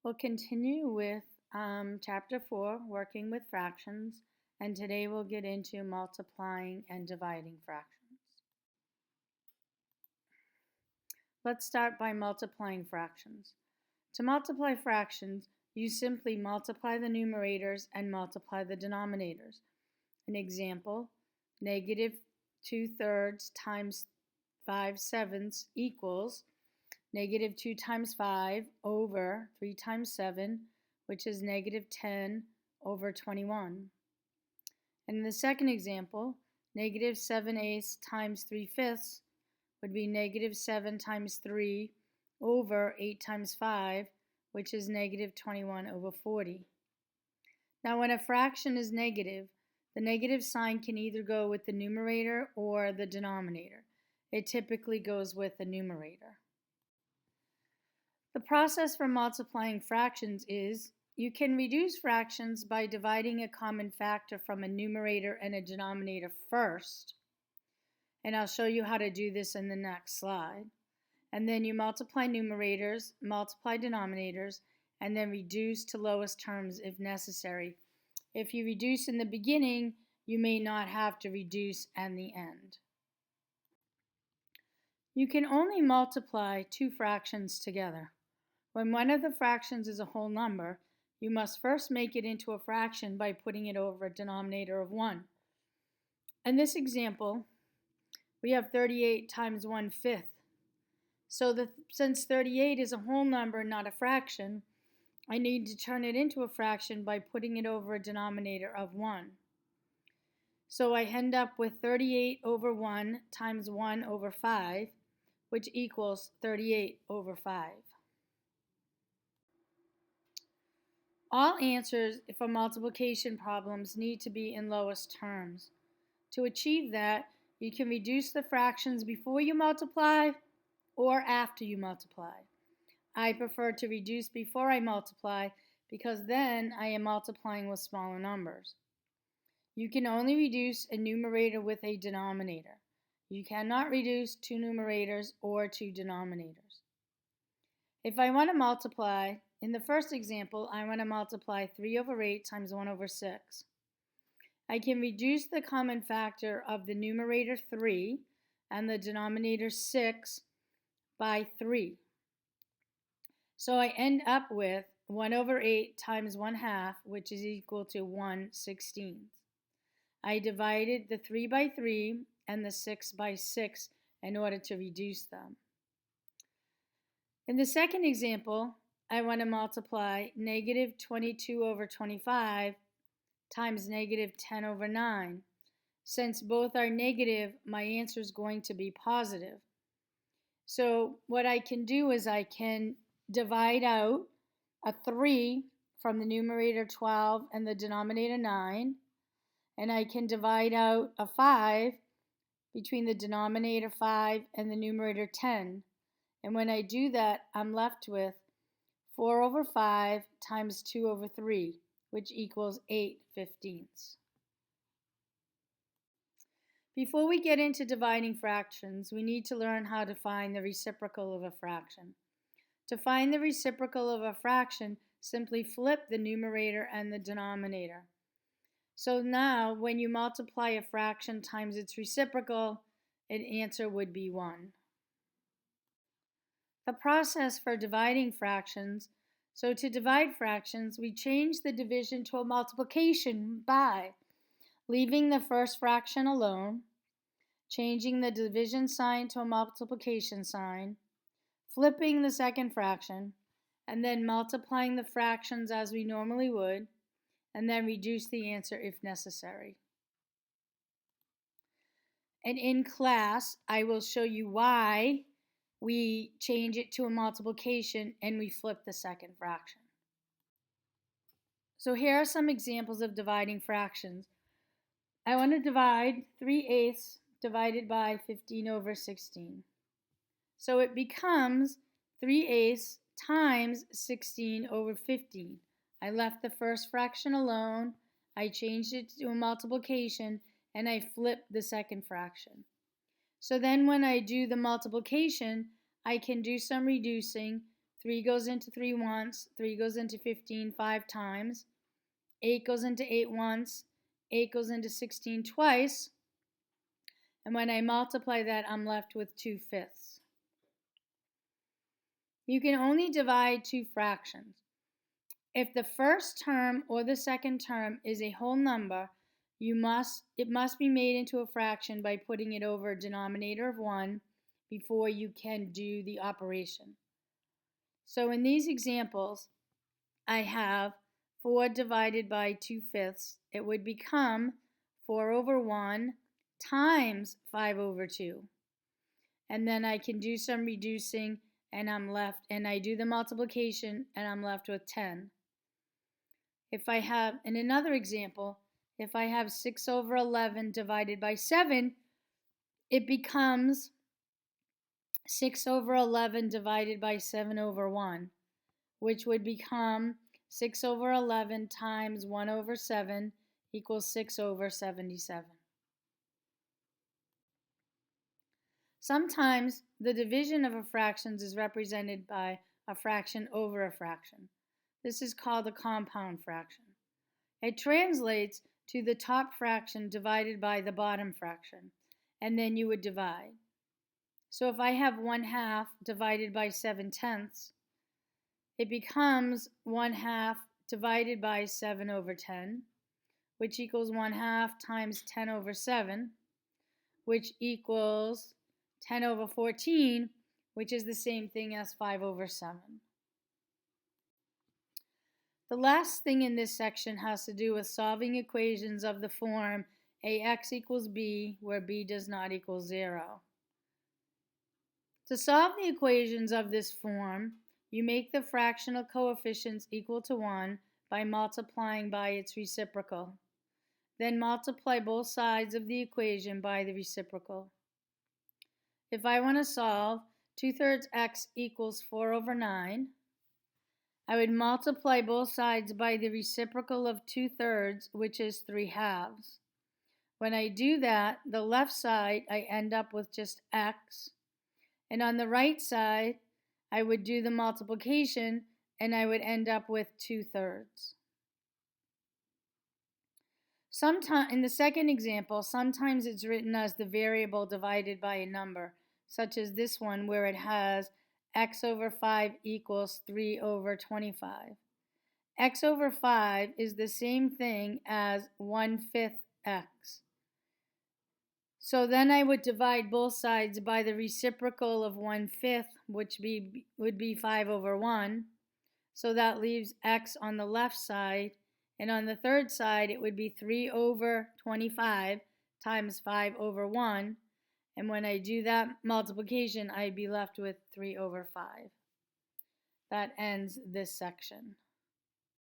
We'll continue with Chapter 4, Working with Fractions, and today we'll get into multiplying and dividing fractions. Let's start by multiplying fractions. To multiply fractions, you simply multiply the numerators and multiply the denominators. An example, negative 2/3 times 5/7 equals negative 2 times 5 over 3 times 7, which is negative 10 over 21. And in the second example, negative 7/8 times 3/5 would be negative 7 times 3 over 8 times 5, which is negative 21 over 40. Now, when a fraction is negative, the negative sign can either go with the numerator or the denominator. It typically goes with the numerator. The process for multiplying fractions is you can reduce fractions by dividing a common factor from a numerator and a denominator first. And I'll show you how to do this in the next slide. And then you multiply numerators, multiply denominators, and then reduce to lowest terms if necessary. If you reduce in the beginning, you may not have to reduce at the end. You can only multiply two fractions together. When one of the fractions is a whole number, you must first make it into a fraction by putting it over a denominator of 1. In this example, we have 38 times 1/5. So since 38 is a whole number, not a fraction, I need to turn it into a fraction by putting it over a denominator of 1. So I end up with 38 over 1 times 1 over 5, which equals 38 over 5. All answers for multiplication problems need to be in lowest terms. To achieve that, you can reduce the fractions before you multiply or after you multiply. I prefer to reduce before I multiply because then I am multiplying with smaller numbers. You can only reduce a numerator with a denominator. You cannot reduce two numerators or two denominators. If I want to multiply, in the first example, I want to multiply 3 over 8 times 1 over 6. I can reduce the common factor of the numerator 3 and the denominator 6 by 3. So I end up with 1 over 8 times 1/2, which is equal to 1/16. I divided the 3 by 3 and the 6 by 6 in order to reduce them. In the second example, I want to multiply negative 22 over 25 times negative 10 over 9. Since both are negative, my answer is going to be positive. So what I can do is I can divide out a 3 from the numerator 12 and the denominator 9, and I can divide out a 5 between the denominator 5 and the numerator 10. And when I do that, I'm left with 4 over 5 times 2 over 3, which equals 8/15. Before we get into dividing fractions, we need to learn how to find the reciprocal of a fraction. To find the reciprocal of a fraction, simply flip the numerator and the denominator. So now, when you multiply a fraction times its reciprocal, an answer would be 1. The process for dividing fractions. So to divide fractions, we change the division to a multiplication by leaving the first fraction alone, changing the division sign to a multiplication sign, flipping the second fraction, and then multiplying the fractions as we normally would, and then reduce the answer if necessary. And in class, I will show you why we change it to a multiplication and we flip the second fraction. So here are some examples of dividing fractions. I want to divide 3/8 divided by 15 over 16. So it becomes 3/8 times 16 over 15. I left the first fraction alone, I changed it to a multiplication, and I flipped the second fraction. So then when I do the multiplication, I can do some reducing. 3 goes into 3 once, 3 goes into 15 5 times, 8 goes into 8 once, 8 goes into 16 twice, and when I multiply that, I'm left with 2/5. You can only divide two fractions. If the first term or the second term is a whole number, it must be made into a fraction by putting it over a denominator of 1 before you can do the operation. So in these examples, I have 4 divided by 2/5. It would become 4 over 1 times 5 over 2. And then I can do some reducing and I do the multiplication and I'm left with 10. If I have, in another example, if I have 6 over 11 divided by 7, it becomes 6 over 11 divided by 7 over 1, which would become 6 over 11 times 1 over 7 equals 6 over 77. Sometimes the division of a fraction is represented by a fraction over a fraction. This is called a compound fraction. It translates to the top fraction divided by the bottom fraction, and then you would divide. So if I have 1/2 divided by 7/10, it becomes 1/2 divided by 7 over 10, which equals 1/2 times 10 over 7, which equals 10 over 14, which is the same thing as 5 over 7. The last thing in this section has to do with solving equations of the form ax equals b, where b does not equal 0. To solve the equations of this form, you make the fractional coefficients equal to 1 by multiplying by its reciprocal. Then multiply both sides of the equation by the reciprocal. If I want to solve 2/3 x equals 4 over 9, I would multiply both sides by the reciprocal of 2/3, which is 3/2. When I do that, the left side, I end up with just x. And on the right side, I would do the multiplication, and I would end up with 2/3. In the second example, sometimes it's written as the variable divided by a number, such as this one where it has x over 5 equals 3 over 25. X over 5 is the same thing as 1/5 x. So then I would divide both sides by the reciprocal of 1/5, which would be 5 over 1. So that leaves x on the left side. And on the third side, it would be 3 over 25 times 5 over 1. And when I do that multiplication, I'd be left with 3 over 5. That ends this section.